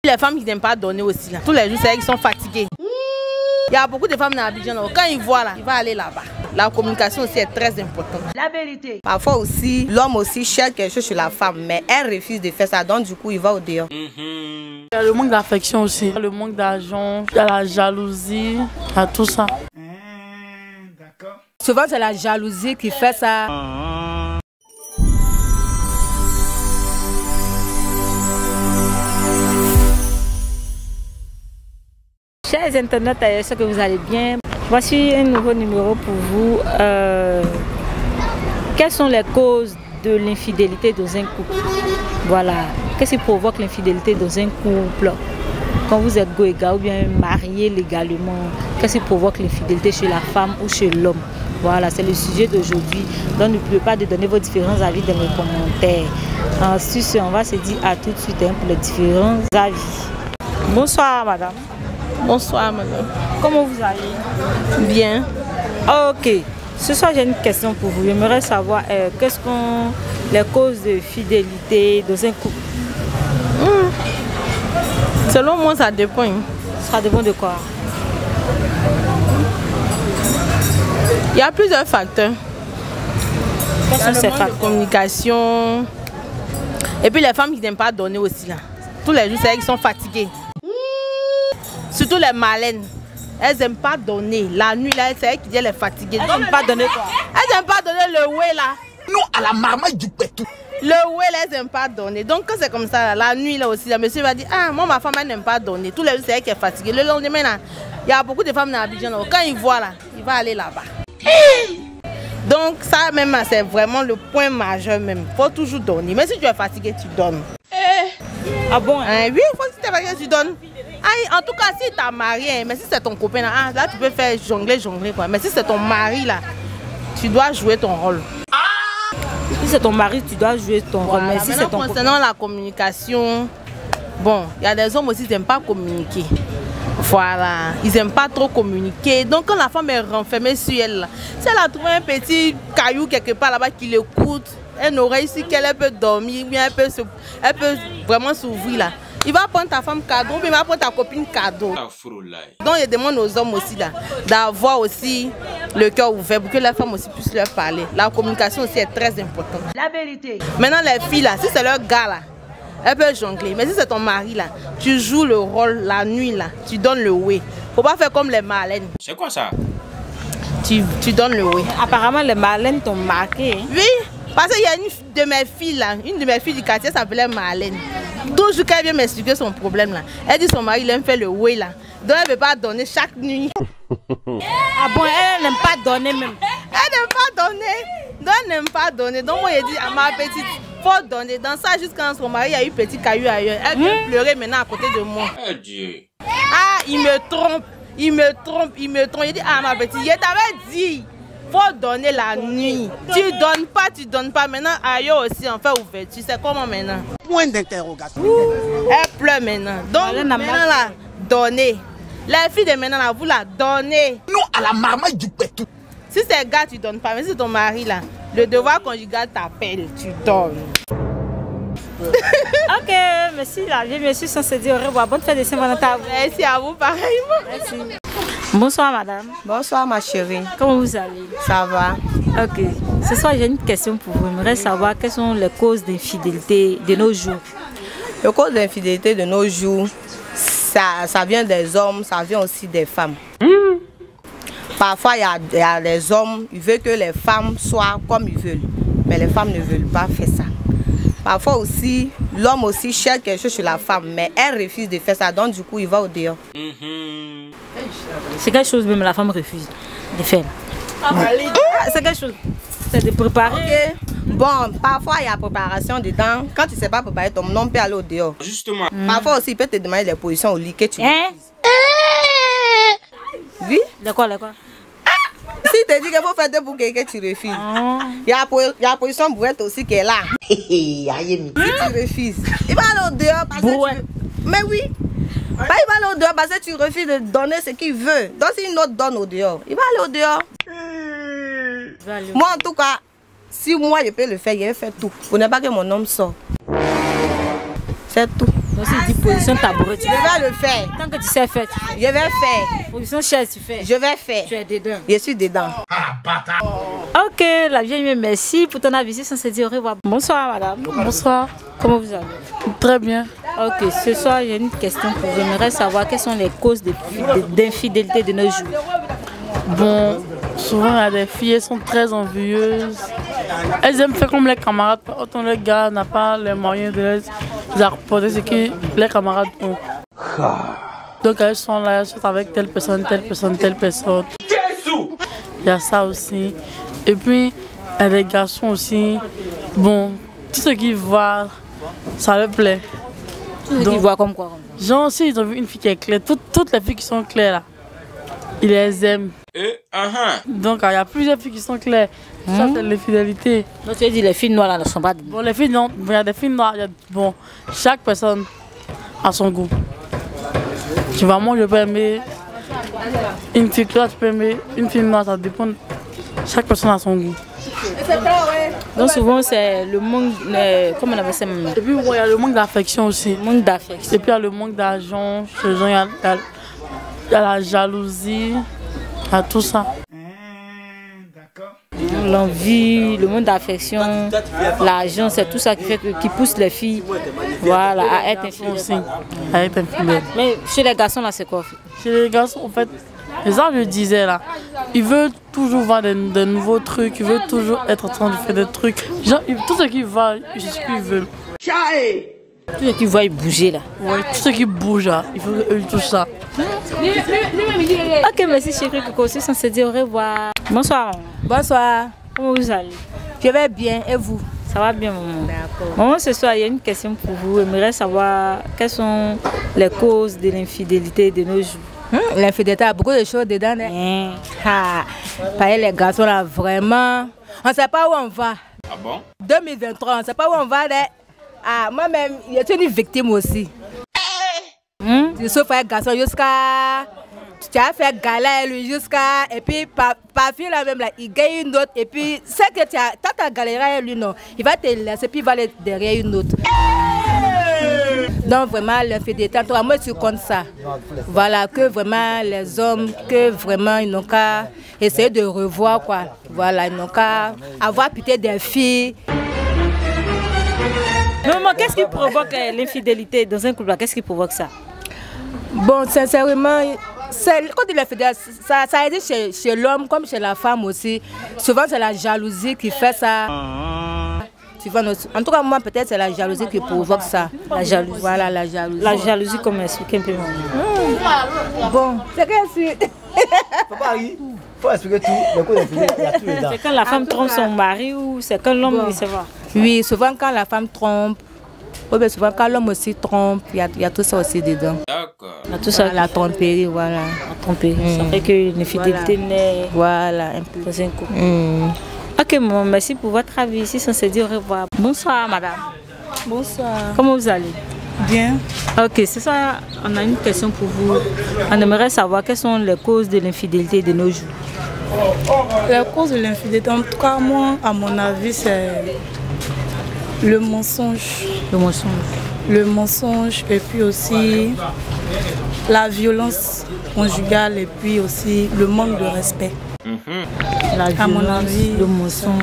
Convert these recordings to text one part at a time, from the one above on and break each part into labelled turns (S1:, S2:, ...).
S1: Les femmes qui n'aiment pas donner aussi là. Tous les jours, c'est elles qui sont fatiguées. Il y a beaucoup de femmes dans Abidjan. Quand ils voient là, ils vont aller là-bas. La communication aussi est très importante.
S2: La vérité.
S3: Parfois aussi, l'homme aussi cherche quelque chose chez la femme, mais elle refuse de faire ça. Donc du coup, il va au dehors.
S4: Il y a le manque d'affection aussi. Le manque d'argent, il y a la jalousie, il y a tout ça.
S2: D'accord. Souvent, c'est la jalousie qui fait ça. Chers internautes, j'espère que vous allez bien. Voici un nouveau numéro pour vous. Quelles sont les causes de l'infidélité dans un couple? Voilà. Qu'est-ce qui provoque l'infidélité dans un couple? Quand vous êtes goéga ou bien marié légalement, qu'est-ce qui provoque l'infidélité chez la femme ou chez l'homme? Voilà, c'est le sujet d'aujourd'hui. Donc n'oubliez pas de donner vos différents avis dans les commentaires. Ensuite, on va se dire à tout de suite pour les différents avis. Bonsoir madame.
S1: Bonsoir madame.
S2: Comment vous allez?
S1: Bien.
S2: Ok. Ce soir j'ai une question pour vous. J'aimerais savoir quelles sont les causes de fidélité dans un couple?
S1: Selon moi, ça dépend.
S2: Ça dépend de quoi?
S1: Il y a plusieurs facteurs.
S2: Quels sont ces facteurs?
S1: La communication. Et puis les femmes qui n'aiment pas donner aussi là. Tous les jours, c'est elles qui sont fatiguées. Surtout les malènes. Elles n'aiment pas donner. La nuit là, c'est elles qui disent les fatiguées.
S2: Elles n'aiment pas donner quoi?
S1: Elles n'aiment pas donner le ouais là.
S5: Non, à la marmaille du pétou.
S1: Le ouais là, elles n'aiment pas donner. Donc quand c'est comme ça, la nuit là aussi, le monsieur va dire, ah moi ma femme elle n'aime pas donner. Tous les jours c'est elle qui est fatiguée. Le lendemain là, il y a beaucoup de femmes dans Abidjan. Quand ils voient là, il va aller là-bas. Donc ça même c'est vraiment le point majeur même. Il faut toujours donner. Mais si tu es fatigué, tu donnes.
S2: Ah bon?
S1: Oui, il faut que si tu es fatigué, tu donnes. En tout cas, si tu as marié, mais si c'est ton copain là, là tu peux faire jongler quoi. Mais si c'est ton mari là, tu dois jouer ton rôle.
S2: Si c'est ton mari, tu dois jouer ton rôle. Mais si c'est ton
S1: concernant la communication, bon, il y a des hommes aussi qui n'aiment pas communiquer. Voilà, ils n'aiment pas trop communiquer. Donc quand la femme est renfermée sur elle, si elle a trouvé un petit caillou quelque part là-bas qui l'écoute, une oreille ici qu'elle peut dormir, bien elle peut vraiment s'ouvrir là. Il va prendre ta femme cadeau, puis il va prendre ta copine cadeau. Donc il demande aux hommes aussi d'avoir aussi le cœur ouvert pour que la femme aussi puisse leur parler. La communication aussi est très importante.
S2: La vérité.
S1: Maintenant les filles là, si c'est leur gars là, elles peuvent jongler. Mais si c'est ton mari là, tu joues le rôle la nuit là, tu donnes le oui. Faut pas faire comme les malènes.
S4: C'est quoi ça?
S1: Tu donnes le oui.
S2: Apparemment les malènes t'ont marqué. Hein?
S1: Oui, parce qu'il y a une de mes filles là, une de mes filles du quartier s'appelait Marlène. Toujours qu'elle vient m'expliquer son problème là, elle dit son mari il aime faire le oui là. Donc elle ne veut pas donner chaque nuit.
S2: Ah bon, elle n'aime pas donner même.
S1: Elle n'aime pas donner. Donc elle n'aime pas donner. Donc moi j'ai dit à ma petite, faut donner. Dans ça jusqu'à son mari a eu petit caillou ailleurs. Elle peut pleurer maintenant à côté de moi.
S4: Oh Dieu.
S1: Ah il me trompe, il me trompe, il me trompe. Il dit à ma petite, je t'avais dit. Faut donner la nuit. Tu donnes pas. Maintenant, ailleurs aussi, on fait ouverture. C'est comment maintenant?
S5: Point d'interrogation.
S1: Elle pleure maintenant. Donc, maintenant, là, donnez. Les filles de maintenant, là, vous la donnez.
S5: Non, à la marmaille du pétou.
S1: Si c'est gars, tu donnes pas. Mais si c'est ton mari, là, le devoir conjugal t'appelle, tu donnes.
S2: Ok, merci. Là, je me suis censée dire au revoir. Bonne fête de Saint-Valentin.
S1: Merci à vous, pareillement.
S2: Merci. Bonsoir madame.
S3: Bonsoir ma chérie.
S2: Comment vous allez?
S3: Ça va?
S2: Ok. Ce soir j'ai une question pour vous. J'aimerais savoir quelles sont les causes d'infidélité de nos jours.
S3: Les causes d'infidélité de nos jours, ça vient des hommes, ça vient aussi des femmes. Parfois il y a des hommes, ils veulent que les femmes soient comme ils veulent. Mais les femmes ne veulent pas faire ça. Parfois aussi, l'homme aussi cherche quelque chose chez la femme, mais elle refuse de faire ça. Donc du coup, il va au dehors.
S2: C'est quelque chose même la femme refuse de faire. C'est quelque chose. C'est de préparer.
S3: Okay. Bon, parfois il y a préparation dedans. Quand tu ne sais pas préparer, ton homme peut aller au dehors.
S4: Justement.
S3: Parfois aussi, il peut te demander les positions au lit que tu refuses. Oui?
S2: De quoi?
S3: Si tu te dis qu'il faut faire deux pour quelqu'un, tu refuses. Il y a la position brouette aussi qui est là. Si tu refuses, il va aller au dehors parce que Mais oui. Bah, il va aller au dehors parce que tu refuses de donner ce qu'il veut. Donc si une autre donne au dehors, il va aller au dehors. Moi en tout cas, si moi je peux le faire, je vais faire tout. Pour ne pas que mon homme sorte. C'est tout.
S2: Donc si dit position tabouret, tu
S3: Je vais le faire.
S2: tant que tu sais faire, tu fais.
S3: Je vais faire.
S2: Position chaise, tu fais.
S3: Je vais faire.
S2: Tu es dedans.
S3: Je suis dedans.
S2: Ok, la vieille, merci pour ton avis. On se dit au revoir. Bonsoir madame.
S4: Bonsoir.
S2: Comment vous allez?
S4: Très bien.
S2: Ok, ce soir j'ai une question pour vous. J'aimerais savoir quelles sont les causes d'infidélité de nos jours.
S4: Bon, souvent il y a des filles, elles sont très envieuses. Elles aiment faire comme les camarades. Autant le gars n'a pas les moyens de les apporter ce que les camarades ont. Donc elles sont là, elles sont avec telle personne, telle personne, telle personne. Il y a ça aussi. Et puis, il y a des garçons aussi. Bon, tout ce qu'ils voient, ça leur plaît.
S2: Ils voient comme quoi?
S4: Genre aussi, ils ont vu une fille qui est claire. Toutes les filles qui sont claires là, ils les aiment. Donc il y a plusieurs filles qui sont claires. Ça c'est l'infidélité.
S2: Donc tu as dit les filles noires là ne sont pas...
S4: Bon, les filles non, il y a des filles noires. Bon, chaque personne a son goût. Tu vois, moi je peux aimer une fille claire, tu peux aimer une fille noire, ça dépend. Chaque personne a son goût.
S2: Donc souvent c'est le manque, comment on appelle ça?
S4: Et puis il y a le manque d'affection aussi.
S2: Le manque d'affection.
S4: Et puis il y a le manque d'argent. Chez les gens, il y a la jalousie, il y a tout ça.
S2: L'envie, le manque d'affection, l'argent, c'est tout ça qui pousse les filles, voilà, à être infidèles aussi.
S4: À être infidèles.
S2: Mais chez les garçons là c'est quoi?
S4: Chez les garçons en fait, c'est ça que je disais là. Ils veulent toujours voir de nouveaux trucs, ils veulent toujours être en train de faire des trucs. Genre, tout ce qu'ils voient, c'est ce qu'ils veulent.
S2: Tout ce qu'ils voient ils bouger là.
S4: Ouais, tout ce qui bouge là, il faut qu'ils touchent ça.
S2: Ok, merci chérie Coco, aussi on se dit au revoir. Bonsoir.
S3: Bonsoir.
S2: Comment vous allez?
S3: Je vais bien. Et vous?
S2: Ça va bien maman.
S3: D'accord.
S2: Maman, ce soir il y a une question pour vous. J'aimerais savoir quelles sont les causes de l'infidélité de nos jours.
S3: L'infidélité a beaucoup de choses dedans. Les garçons là, vraiment, on ne sait pas où on va.
S5: Ah bon?
S3: 2023, on ne sait pas où on va. Moi-même, je suis une victime aussi. Je souffre avec un garçon jusqu'à... Tu as fait galère lui jusqu'à... Et puis, par fille là même, là, il gagne une autre. Et puis, c'est que tu as galéré avec lui, non. Il va te laisser, puis il va aller derrière une autre. Donc, vraiment, l'infidélité, moi, je suis contre ça. Voilà, que vraiment, les hommes, que vraiment, ils n'ont qu'à essayer de revoir, quoi. Voilà, ils n'ont qu'à avoir peut-être des filles.
S2: Maman, qu'est-ce qui provoque l'infidélité dans un couple? Qu'est-ce qui provoque ça?
S3: Bon, sincèrement, quand il est fidèle, ça existe chez l'homme comme chez la femme aussi. Souvent, c'est la jalousie qui fait ça. En tout cas, moi, peut-être c'est la jalousie qui provoque ça.
S2: La jalousie.
S3: Voilà, la jalousie.
S2: La jalousie, comment expliquer un peu?
S3: Bon, c'est que
S6: faut expliquer tout. Il y a tout dedans.
S2: C'est quand la femme trompe son mari ou c'est quand l'homme il se voit?
S3: Oui, souvent quand la femme trompe, ou bien souvent quand l'homme aussi trompe, il y a tout ça aussi dedans.
S5: D'accord.
S2: Il y a tout ça.
S3: La tromperie, voilà.
S2: La tromperie. Ça fait que l'infidélité naît
S3: voilà, un peu.
S2: dans un couple. Ok, maman, merci pour votre avis. Ici, on se dit au revoir. Bonsoir, madame.
S7: Bonsoir.
S2: Comment vous allez?
S7: Bien.
S2: Ok, c'est ça. On a une question pour vous. On aimerait savoir quelles sont les causes de l'infidélité de nos jours.
S7: La cause de l'infidélité, en tout cas, moi, à mon avis, c'est le mensonge.
S2: Le mensonge.
S7: Le mensonge et puis aussi la violence conjugale et puis aussi le manque de respect.
S2: La violence,
S7: à mon avis,
S2: le mensonge,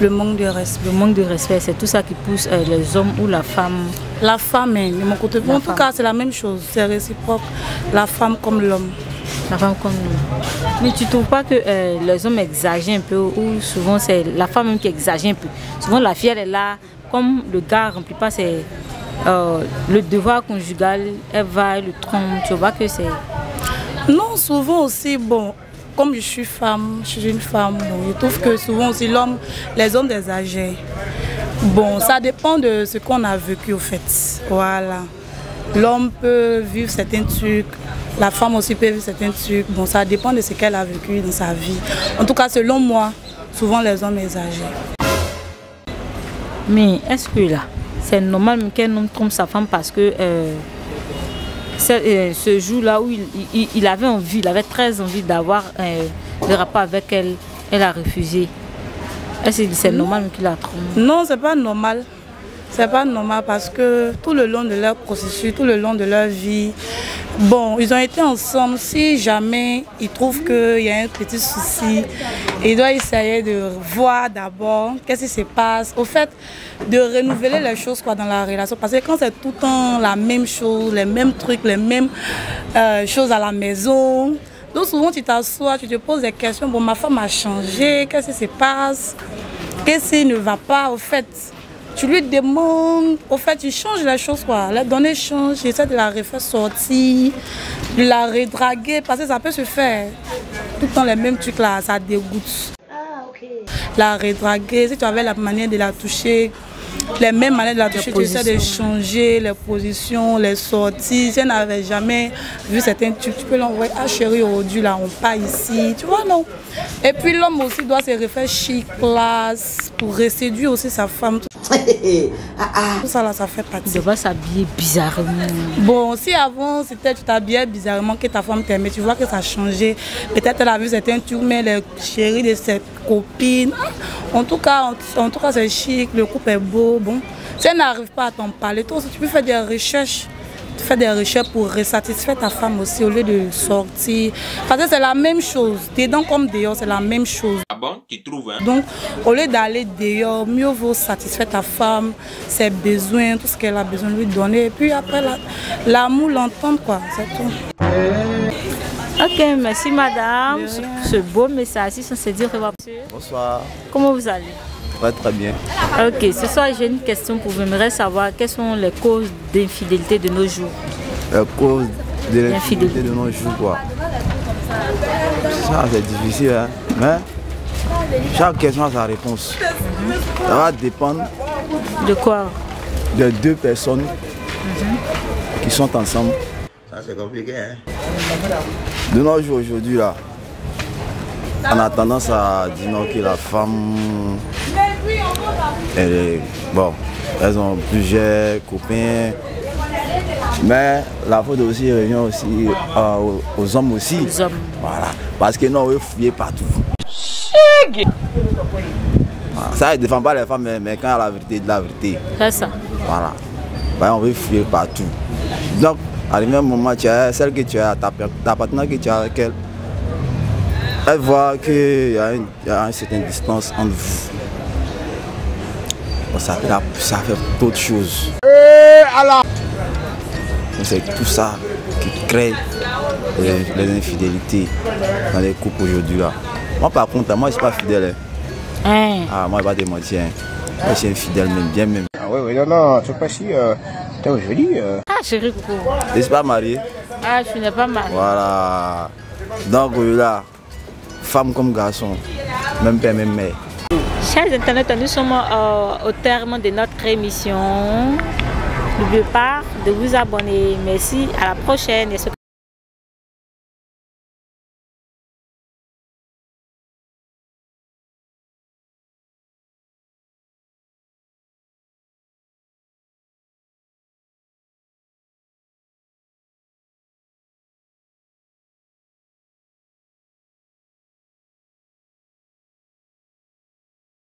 S7: le manque de respect.
S2: le manque de respect, c'est tout ça qui pousse les hommes ou la femme.
S7: La femme, de mon côté, en tout cas, c'est la même chose. C'est réciproque, la femme comme l'homme.
S2: La femme comme nous. Mais tu ne trouves pas que les hommes exagèrent un peu ou souvent c'est la femme même qui exagère un peu? Souvent la fille elle est là, comme le gars ne remplit pas le devoir conjugal, elle va, elle le trompe, tu vois que c'est...
S7: Non, souvent aussi, bon, comme je suis femme, je suis une femme, bon, je trouve que souvent aussi les hommes exagèrent. Bon, ça dépend de ce qu'on a vécu au fait. Voilà. L'homme peut vivre certains trucs, la femme aussi peut vivre certains trucs. Bon, ça dépend de ce qu'elle a vécu dans sa vie. En tout cas, selon moi, souvent les hommes exagèrent.
S2: Mais est-ce que là, c'est normal qu'un homme trompe sa femme parce que ce jour-là où il avait envie, il avait très envie d'avoir le rapport avec elle, elle a refusé. Est-ce que c'est normal qu'il la trompe?
S7: Non, c'est pas normal. C'est pas normal parce que tout le long de leur processus, tout le long de leur vie, bon, ils ont été ensemble. Si jamais ils trouvent qu'il y a un petit souci, ils doivent essayer de voir d'abord qu'est-ce qui se passe. Au fait, de renouveler les choses quoi, dans la relation. Parce que quand c'est tout le temps la même chose, les mêmes trucs, les mêmes choses à la maison, donc souvent tu t'assois, tu te poses des questions. Bon, ma femme a changé, qu'est-ce qui se passe? Qu'est-ce qui ne va pas? Au fait, tu lui demandes, au fait, tu changes les choses quoi. Les données changent, j'essaie de la refaire sortir, de la redraguer, parce que ça peut se faire. Tout le temps les mêmes trucs là, ça dégoûte. La redraguer, si tu avais la manière de la toucher, les mêmes manières de la toucher, tu essaies de changer les positions, les sorties. Si elle n'avait jamais vu certains trucs, tu peux l'envoyer, ah chérie, aujourd'hui là, on part ici, tu vois, non. Et puis l'homme aussi doit se refaire chic, classe, pour reséduire aussi sa femme. Tout ça là, ça fait partie.
S2: Il doit s'habiller bizarrement.
S7: Bon, si avant c'était tu t'habillais bizarrement que ta femme t'aimait, tu vois que ça a changé. Peut-être elle a vu certains trucs, mais les chéris de ses copines. En tout cas c'est chic, le couple est beau. Bon, si elle n'arrive pas à t'en parler, toi aussi tu peux faire des recherches. Tu fais des recherches pour satisfaire ta femme aussi au lieu de sortir. Parce que c'est la même chose. Dedans comme dehors, c'est la même chose.
S8: Ah bon, tu trouves, hein?
S7: Donc, au lieu d'aller dehors, mieux vaut satisfaire ta femme, ses besoins, tout ce qu'elle a besoin de lui donner. Et puis après, l'amour, l'entendre, quoi. C'est tout.
S2: Ok, merci madame. Ce beau message, si on se dit au revoir.
S6: Bonsoir.
S2: Comment vous allez?
S6: Ouais, très bien.
S2: Ok, ce soir j'ai une question pour vous. J'aimerais savoir quelles sont les causes d'infidélité de nos jours.
S6: Les causes de l'infidélité de nos jours, quoi. Ça, c'est difficile, hein. Mais chaque question a sa réponse. Ça va dépendre.
S2: De quoi?
S6: De deux personnes qui sont ensemble. Ça, c'est compliqué, hein. De nos jours, aujourd'hui, là, on a tendance à dire non, que la femme, bon, elles ont plusieurs copains, mais la faute aussi revient aussi aux hommes aussi.
S2: Les hommes.
S6: Voilà, parce que non, on veut fouiller partout. Voilà. Ça ne défend pas les femmes, mais quand il y a la vérité, de la vérité. C'est ça. Voilà, ben, on veut fouiller partout. Donc, à un moment, tu as celle que tu as, ta partenaire que tu as avec elle. Elle voit qu'il y a une certaine distance entre vous. Bon, ça fait d'autres choses. C'est tout ça qui crée les infidélités dans les couples aujourd'hui. Moi par contre, moi je ne suis pas fidèle. Hein. Ah, moi je ne vais pas te mentir. Moi je suis infidèle même, bien même.
S9: Ah oui, non, tu sais pas si t'es joli.
S2: Ah chérie, coucou.
S6: Je ne suis pas marié.
S2: Ah, je n'ai pas marié.
S6: Voilà. Donc là, femme comme garçon, même père, même mère.
S2: Chers internautes, nous sommes au terme de notre émission. N'oubliez pas de vous abonner. Merci, à la prochaine.